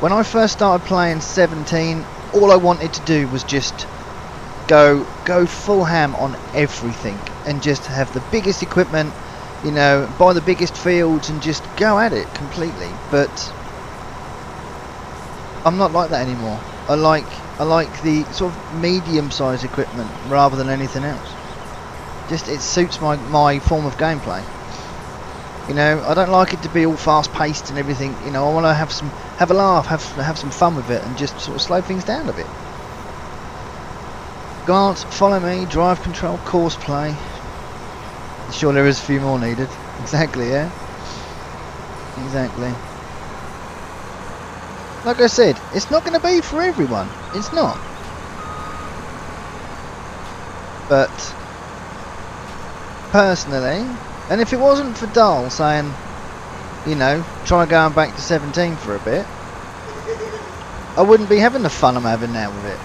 When I first started playing 17, all I wanted to do was just go full ham on everything and just have the biggest equipment, you know, buy the biggest fields and just go at it completely. But I'm not like that anymore. I like the sort of medium-sized equipment rather than anything else. Just it suits my form of gameplay. You know, I don't like it to be all fast-paced and everything. You know, I want to have a laugh, have some fun with it, and just sort of slow things down a bit. Glance, follow me, drive control, course play. Sure, there is a few more needed. Exactly, yeah. Exactly. Like I said, it's not going to be for everyone. It's not. But personally, and if it wasn't for Dal saying, you know, try going back to 17 for a bit, I wouldn't be having the fun I'm having now with it.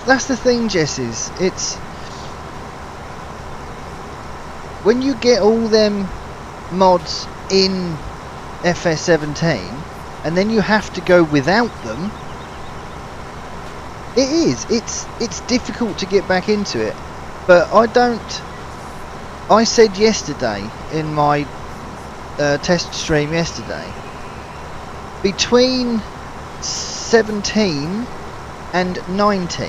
That's the thing, Jesses. It's when you get all them mods in FS17 and then you have to go without them. It's difficult to get back into it. But I said yesterday in my test stream yesterday, between 17 and 19,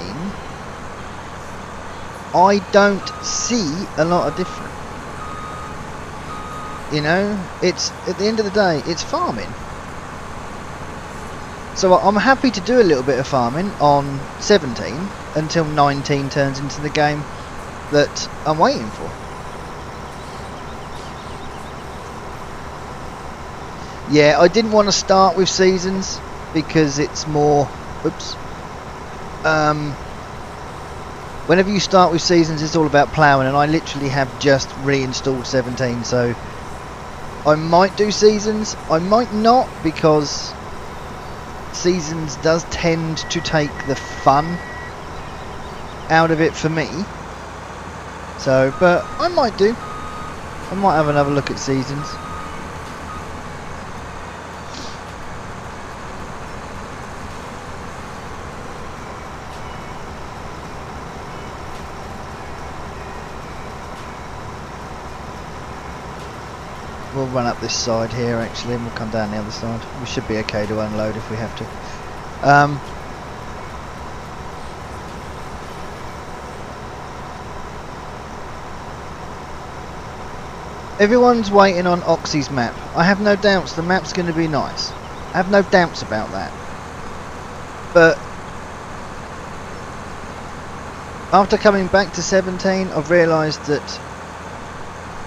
I don't see a lot of difference. You know, it's at the end of the day, it's farming. So I'm happy to do a little bit of farming on 17 until 19 turns into the game that I'm waiting for. Yeah, I didn't want to start with seasons because it's more... Oops. Whenever you start with seasons, it's all about ploughing, and I literally have just reinstalled 17, so I might do seasons, I might not, because seasons does tend to take the fun out of it for me. So, but I might do. I might have another look at seasons. We'll run up this side here actually, and we'll come down the other side. We should be okay to unload if we have to. Everyone's waiting on Oxy's map. I have no doubts the map's going to be nice. I have no doubts about that. But after coming back to 17, I've realised that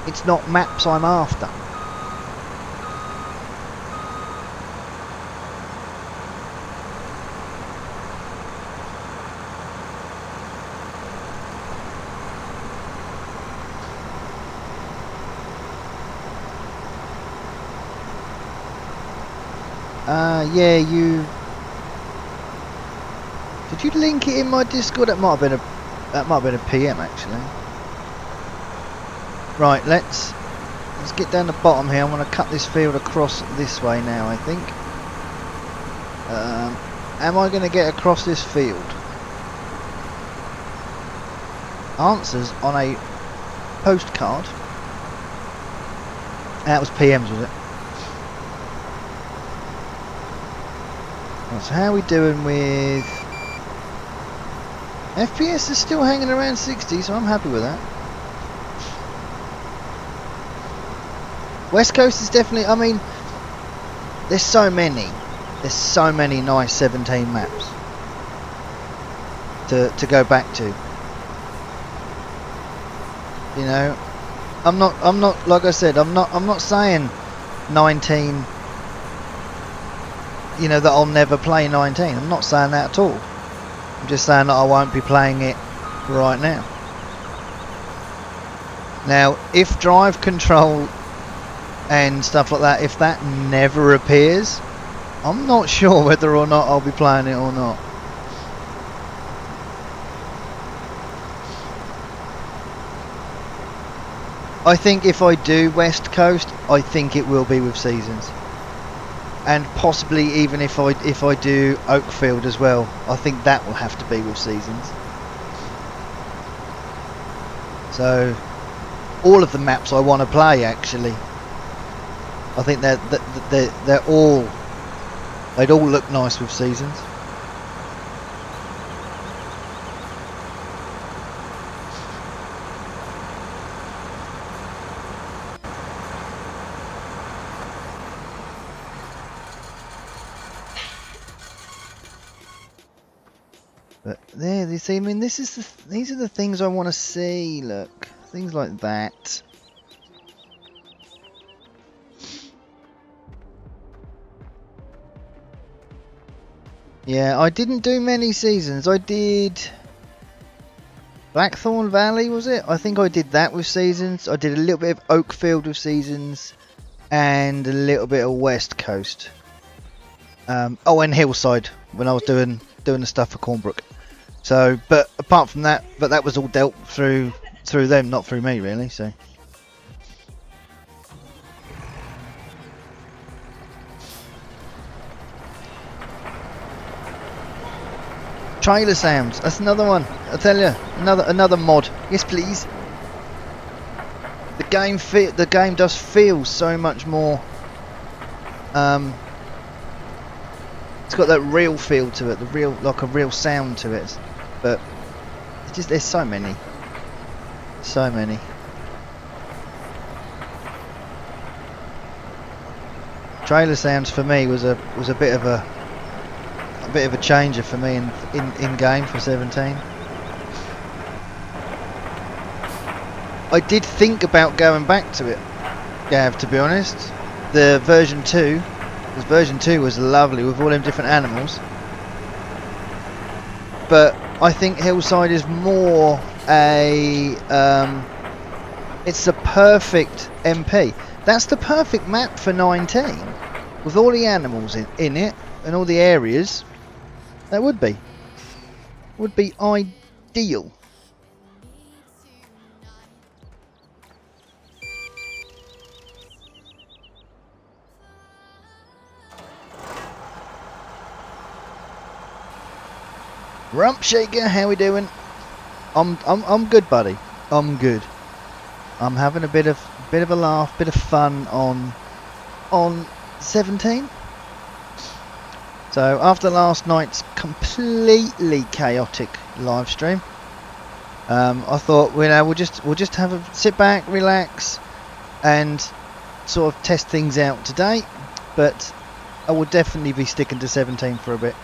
it's not maps I'm after. Yeah, you... Did you link it in my Discord? That might have been a PM actually. Right, let's get down the bottom here. I'm going to cut this field across this way now, I think. Am I going to get across this field? Answers on a postcard. That was PMs, was it? Right, so how are we doing with... FPS is still hanging around 60, so I'm happy with that. West Coast is definitely, I mean, there's so many nice 17 maps to go back to. You know, I'm not like I said, I'm not saying 19, you know, that I'll never play 19. I'm not saying that at all. I'm just saying that I won't be playing it right now. Now, if drive control and stuff like that, if that never appears, I'm not sure whether or not I'll be playing it or not. I think if I do West Coast, I think it will be with seasons, and possibly even if I do Oakfield as well, I think that will have to be with seasons. So all of the maps I want to play, actually, I think they'd all look nice with seasons. But there, you see, I mean, these are the things I want to see. Look, things like that. Yeah, I didn't do many seasons. I did Blackthorn Valley, was it? I think I did that with seasons. I did a little bit of Oakfield with seasons, and a little bit of West Coast. Oh, and Hillside when I was doing the stuff for Cornbrook. So, but apart from that, but that was all dealt through them, not through me, really. So. Trailer sounds. That's another one. I tell you, another mod. Yes, please. The game does feel so much more. It's got that real feel to it, like a real sound to it. But it's just there's so many. Trailer sounds for me was a bit of a changer for me in game for 17. I did think about going back to it, Gav, to be honest. The version 2, because version 2 was lovely with all them different animals. But I think Hillside is more it's the perfect MP. That's the perfect map for 19, with all the animals in it and all the areas. That would be ideal. Rump Shaker, how we doing? I'm good, buddy. I'm good. I'm having a bit of a laugh, bit of fun on 17. So after last night's completely chaotic live stream, I thought we'll just have a sit back, relax, and sort of test things out today. But I will definitely be sticking to 17 for a bit.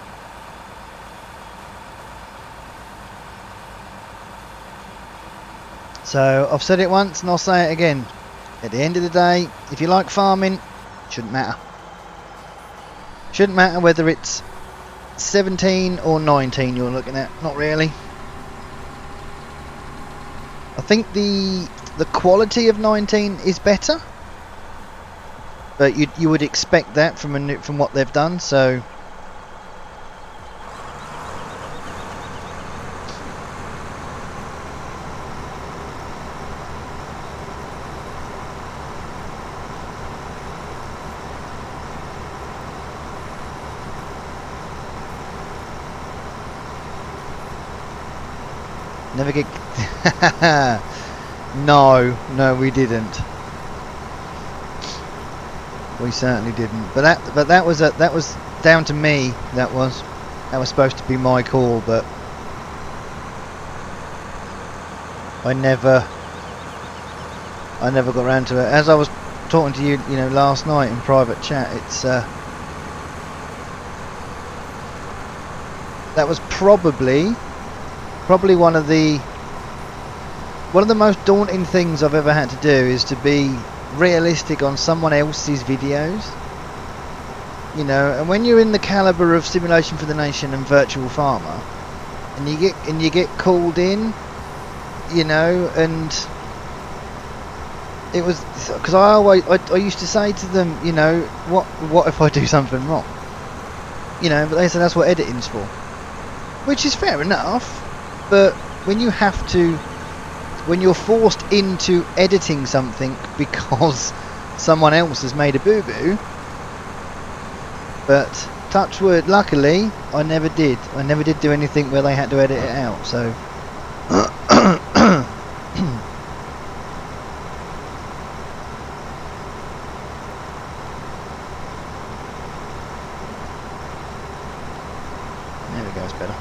So I've said it once and I'll say it again. At the end of the day, if you like farming, it shouldn't matter. Shouldn't matter whether it's 17 or 19 you're looking at. Not really. I think the quality of 19 is better, but you would expect that from what they've done. So. Never get. No, we didn't. We certainly didn't. But that was down to me. That was supposed to be my call, but I never got around to it. As I was talking to you, last night in private chat, it's that was probably one of the most daunting things I've ever had to do, is to be realistic on someone else's videos. And when you're in the caliber of Simulation for the Nation and Virtual Farmer, and you get called in, and it was because I used to say to them, you know, what if I do something wrong? You know, but they said that's what editing's for, which is fair enough. But when you have to, when you're forced into editing something because someone else has made a boo-boo, but touch wood, luckily I never did do anything where they had to edit it out, so there we go, it's better.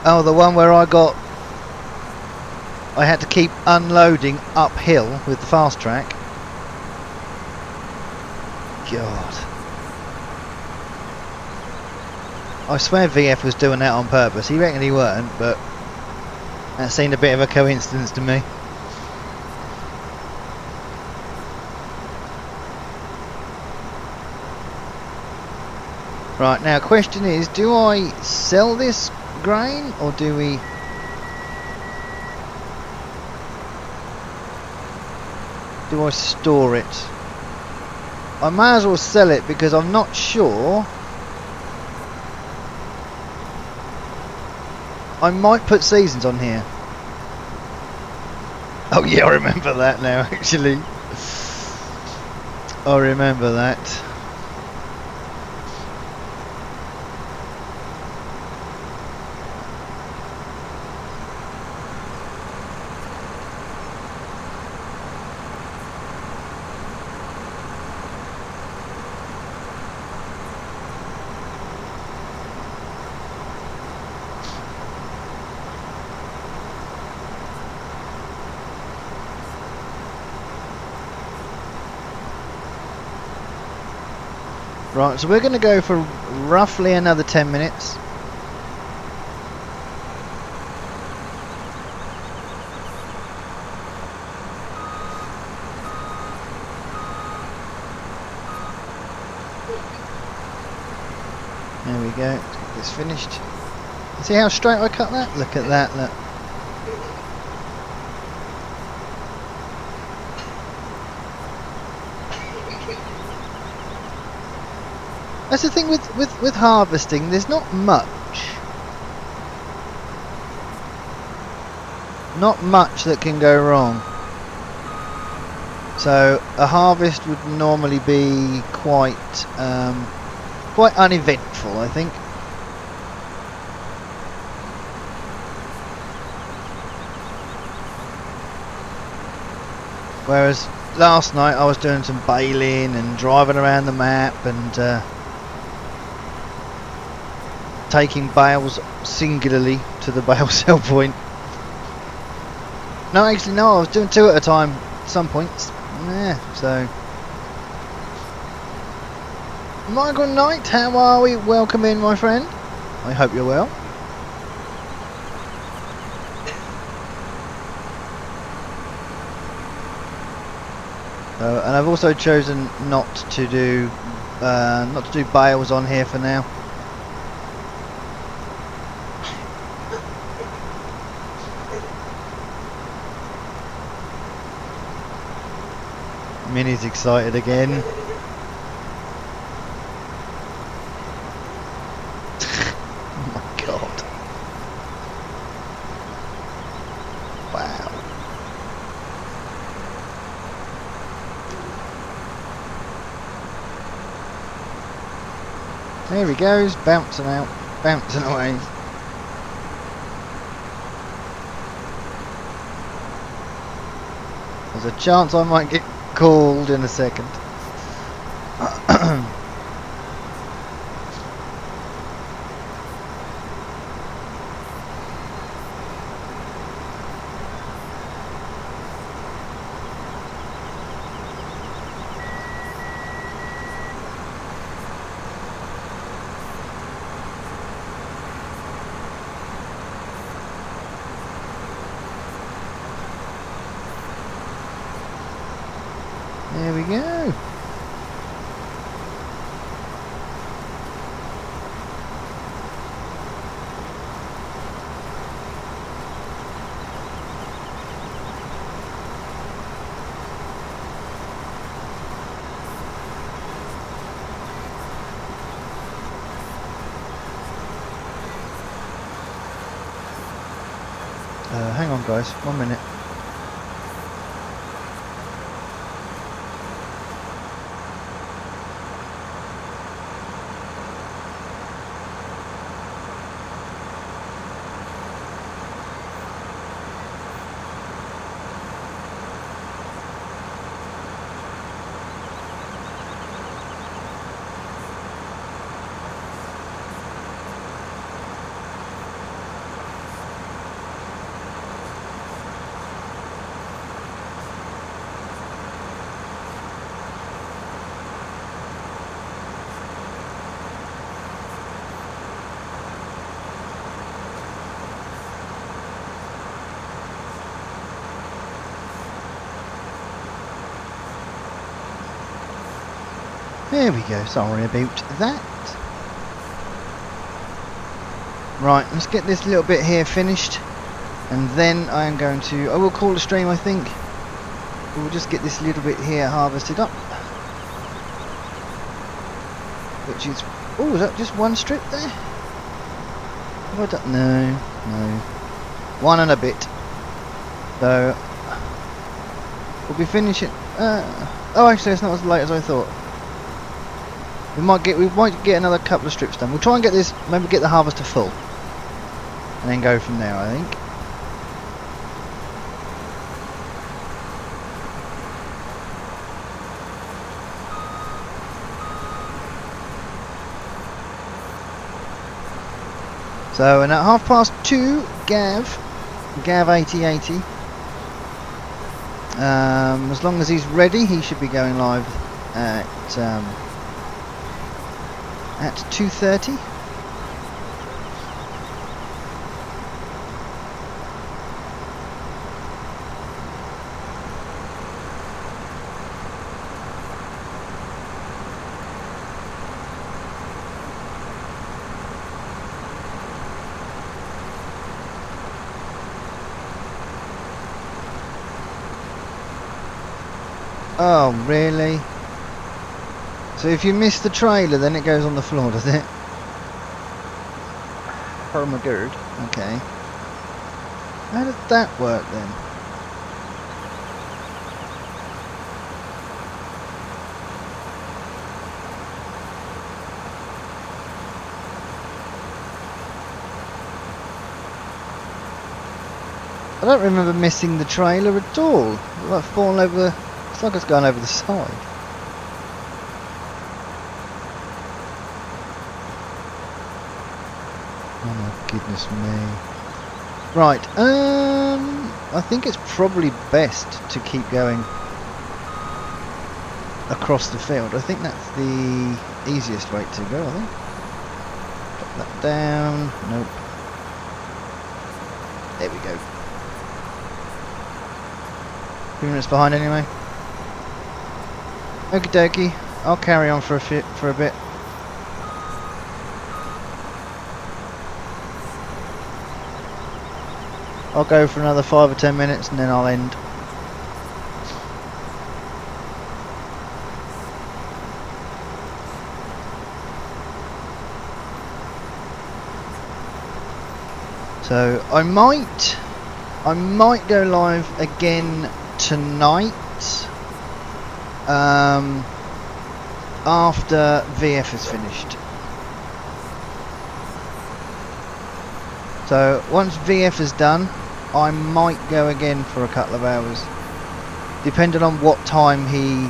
Oh, the one where I had to keep unloading uphill with the fast track. God. I swear VF was doing that on purpose. He reckoned he weren't, but that seemed a bit of a coincidence to me. Right, now question is, do I sell this grain or do we I store it? I may as well sell it because I'm not sure. I might put seasons on here. Oh yeah, I remember that now actually. I remember that. Right, so we're going to go for roughly another 10 minutes. There we go, let's get this finished. See how straight I cut that? Look at that, look. That's the thing with harvesting, there's not much that can go wrong. So a harvest would normally be quite uneventful, I think. Whereas last night I was doing some baling and driving around the map and taking bales singularly to the bale sell point. No, actually no, I was doing two at a time at some points. Yeah, so. Michael Knight, how are we? Welcome in, my friend. I hope you're well. And I've also chosen not to do bales on here for now. Minnie's excited again. Oh my god. Wow. There he goes, bouncing out, bouncing away. There's a chance I might get called in a second. There we go. Hang on guys, 1 minute. There we go, sorry about that. Right, let's get this little bit here finished, and then I am going to, I will call the stream I think. We'll just get this little bit here harvested up. Which is, oh, is that just one strip there? Have I done, no, one and a bit. So, we'll be finishing, oh actually it's not as late as I thought. We might get another couple of strips done. We'll try and get this, maybe get the harvester full, and then go from there. I think. So, and at 2:30, Gav 8080. As long as he's ready, he should be going live at 2:30. Oh, really? So if you miss the trailer, then it goes on the floor, does it? Oh my god. Okay. How does that work then? I don't remember missing the trailer at all. It's like falling over. It's like it's going over the side. Oh my goodness me. Right, I think it's probably best to keep going across the field. I think that's the easiest way to go, I think. Drop that down. Nope. There we go. 2 minutes behind anyway. Okie dokie. I'll carry on for a bit. I'll go for another 5 or 10 minutes and then I'll end. So I might go live again tonight after VF is finished. So once VF is done, I might go again for a couple of hours, depending on what time he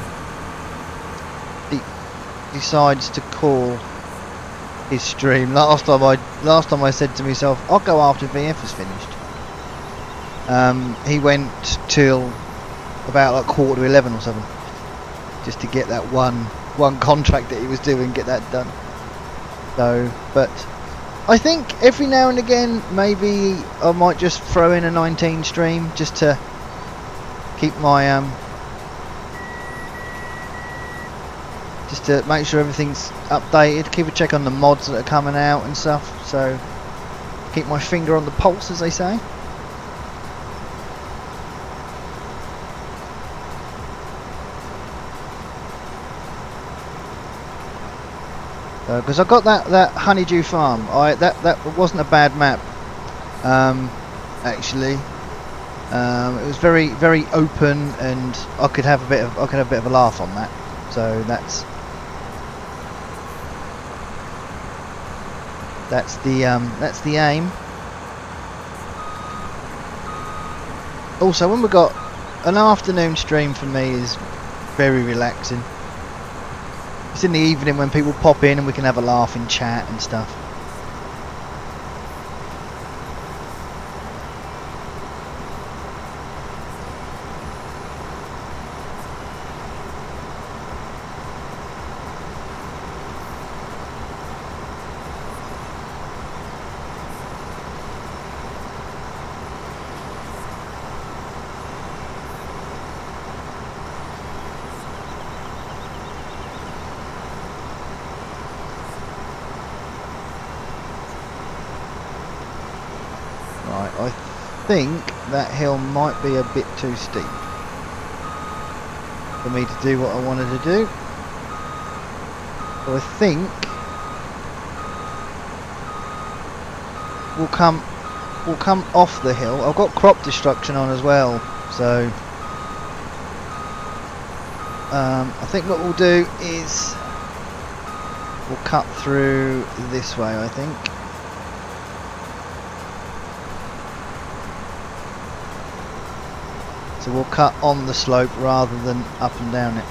decides to call his stream. Last time I said to myself, I'll go after VF is finished. He went till about like 11:15 or something, just to get that one contract that he was doing, get that done. So, but I think every now and again, maybe I might just throw in a 19 stream just to keep my just to make sure everything's updated, keep a check on the mods that are coming out and stuff, so keep my finger on the pulse, as they say. Because I got that honeydew farm. That wasn't a bad map, actually. It was very open, and I could have a bit of a laugh on that. So that's the aim. Also, when we got an afternoon stream, for me is very relaxing. It's in the evening when people pop in and we can have a laugh in chat and stuff. I think that hill might be a bit too steep for me to do what I wanted to do. So I think we'll come off the hill. I've got crop destruction on as well, so I think what we'll do is we'll cut through this way, I think. So we'll cut on the slope rather than up and down it.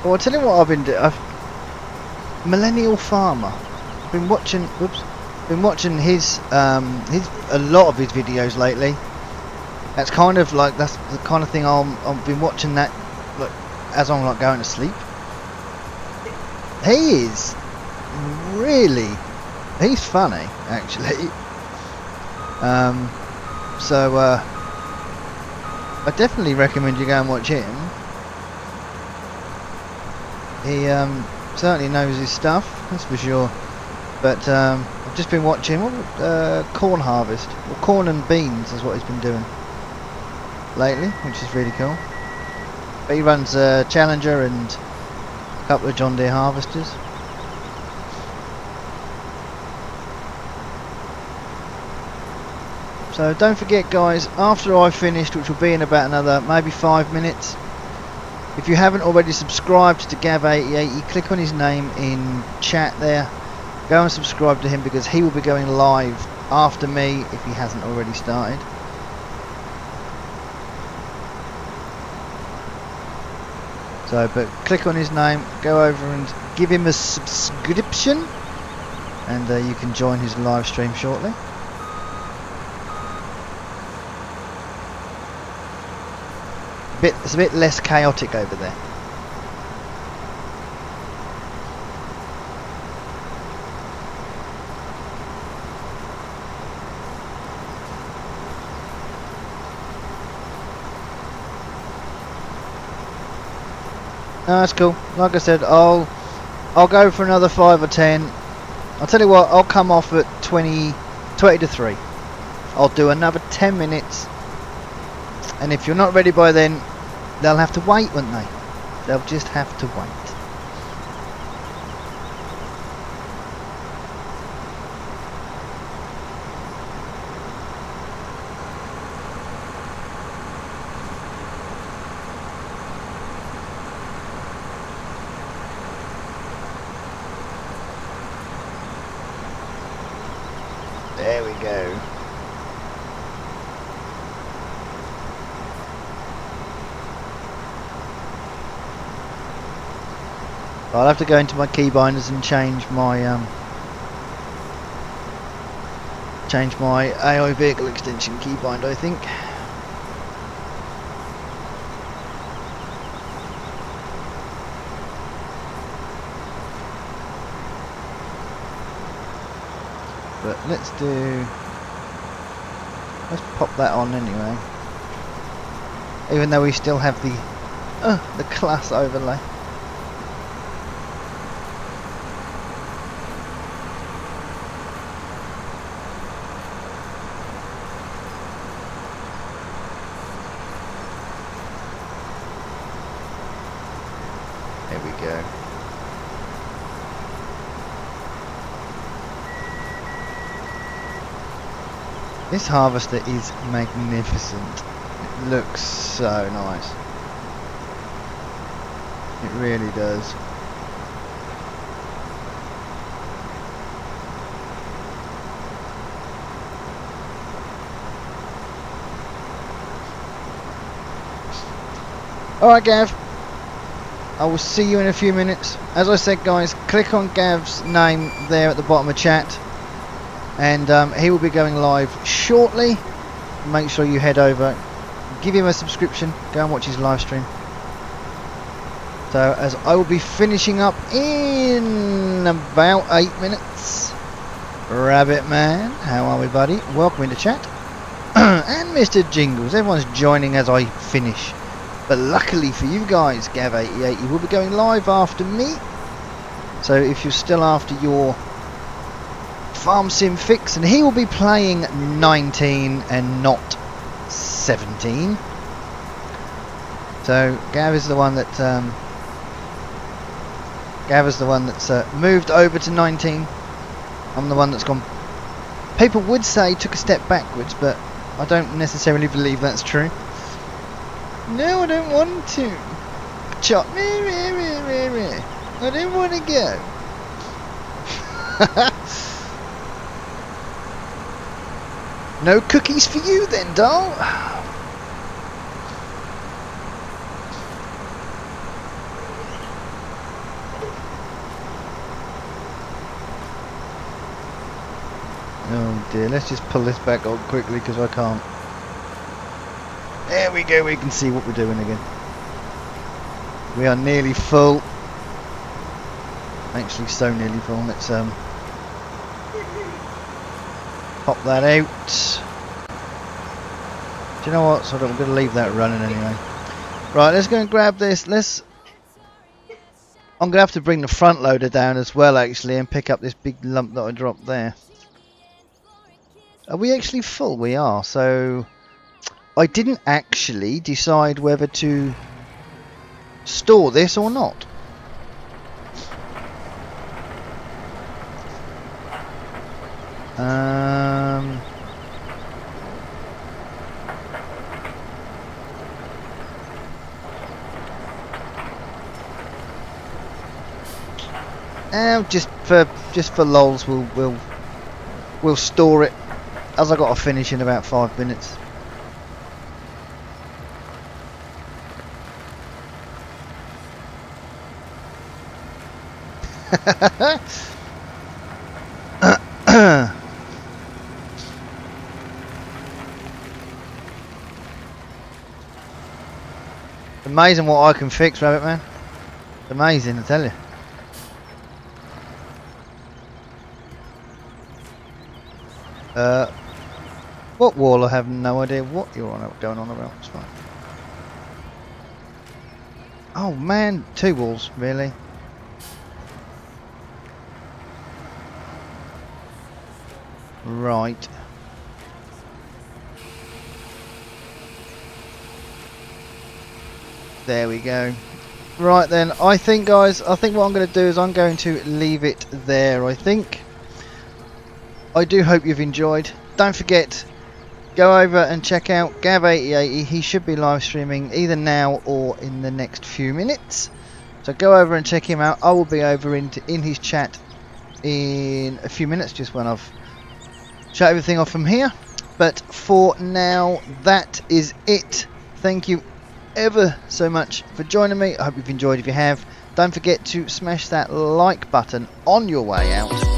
Well, I'll tell you what I've been doing. Millennial Farmer. Been watching his a lot of his videos lately. That's kind of like, that's the kind of thing I've been watching that, like, as I'm like going to sleep. He is really, he's funny actually. So I definitely recommend you go and watch him. He certainly knows his stuff, that's for sure. But I've just been watching corn harvest, or corn and beans is what he's been doing lately, which is really cool. But he runs a Challenger and a couple of John Deere harvesters. So don't forget, guys, after I've finished, which will be in about another maybe 5 minutes, if you haven't already subscribed to Gav88, you click on his name in chat there. Go and subscribe to him, because he will be going live after me if he hasn't already started. So, but click on his name, go over and give him a subscription, and you can join his live stream shortly. It's a bit less chaotic over there. No, that's cool. Like I said, I'll go for another 5 or 10. I'll tell you what, I'll come off at 20 to 3. I'll do another 10 minutes, and if you're not ready by then, they'll have to wait, won't they? They'll just have to wait. There we go. I'll have to go into my keybinders and change my AI vehicle extension keybind, I think. But let's pop that on anyway. Even though we still have the class overlay. There we go. This harvester is magnificent. It looks so nice. It really does. Alright Gav, I will see you in a few minutes. As I said guys, click on Gav's name there at the bottom of chat, and he will be going live shortly. Make sure you head over, give him a subscription, go and watch his live stream. So as I will be finishing up in about 8 minutes. Rabbit Man, how are we buddy? Welcome into chat. And Mr. Jingles, everyone's joining as I finish. But luckily for you guys, Gav88 will be going live after me. So if you're still after your farm sim fix, and he will be playing 19 and not 17. So Gav is the one that moved over to 19. I'm the one that's gone. People would say took a step backwards, but I don't necessarily believe that's true. No, I don't want to. Chop. I don't want to go. No cookies for you then, Dal. Oh dear, let's just pull this back on quickly because I can't. There we go, we can see what we're doing again. We are nearly full. Actually so nearly full. Let's pop that out. Do you know what? So I'm going to leave that running anyway. Right, let's go and grab this. I'm going to have to bring the front loader down as well actually and pick up this big lump that I dropped there. Are we actually full? We are. So I didn't actually decide whether to store this or not. Just for lols, we'll store it, as I got to finish in about 5 minutes. Amazing what I can fix, Rabbit Man. It's amazing, I tell you. What wall? I have no idea what you're going on about. It's fine. Oh man, 2 walls, really? Right. There we go. Right then, I think guys, what I'm going to do is I'm going to leave it there, I think. I do hope you've enjoyed. Don't forget, go over and check out Gav8080. He should be live streaming either now or in the next few minutes. So go over and check him out. I will be over in his chat in a few minutes, just when I've shut everything off from here. But for now, that is it. Thank you ever so much for joining me. I hope you've enjoyed. If you have, don't forget to smash that like button on your way out.